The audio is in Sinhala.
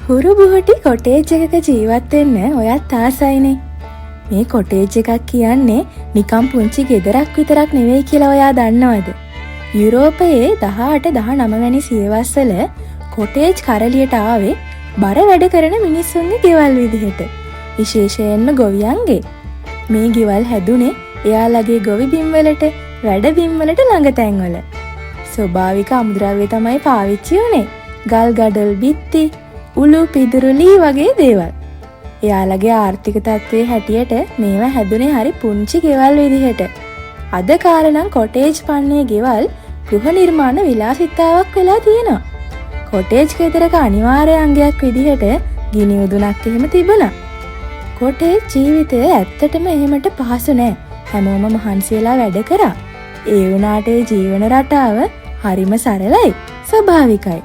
හුරු බුහටි කොටේජ් එකක ජීවත් වෙන්න ඔයත් ආසයිනේ. මේ කොටේජ් එකක් කියන්නේ නිකම් පුංචි ගෙදරක් විතරක් නෙවෙයි කියලා ඔයා දන්නවද? යුරෝපයේ 18 19 වැනි සියවස්වල කොටේජ් කරලියට ආවේ බර වැඩ කරන මිනිස්සුන්ගේ ගෙවල් විදිහට. විශේෂයෙන්ම ගොවියන්ගේ. මේ ගෙවල් හැදුනේ එයාලගේ ගොවි බිම් වලට, වැඩ බිම් වලට ළඟ තැන්වල. ස්වභාවික අමුද්‍රව්‍ය තමයි පාවිච්චි වුනේ. ගල් ගඩොල් බිත්ති, උළු පිදුරු ලී වගේ දේවල්. එයාලගේ ආර්ථික තත්ත්වයේ හැටියට මේවා හැදුනේ හරි පුංචි ගෙවල් විදිහට. අද කාලේ නම් කොටේජ් පන්නේ ගෙවල් ගෘහ නිර්මාණ විලාසිතාවක් වෙලා තියෙනවා. කොටේජ් ගෙදරක අනිවාර්ය අංගයක් විදිහට ගිනි උදුනක් එහෙම තිබුණා. කොටේජ් ජීවිතය ඇත්තටම එහෙමට පහසු නෑ. හැමෝම මහන්සි වෙලා වැඩ කරා. ඒ වුණාට ඒ ජීවන රටාව හරිම සරලයි, ස්වභාවිකයි.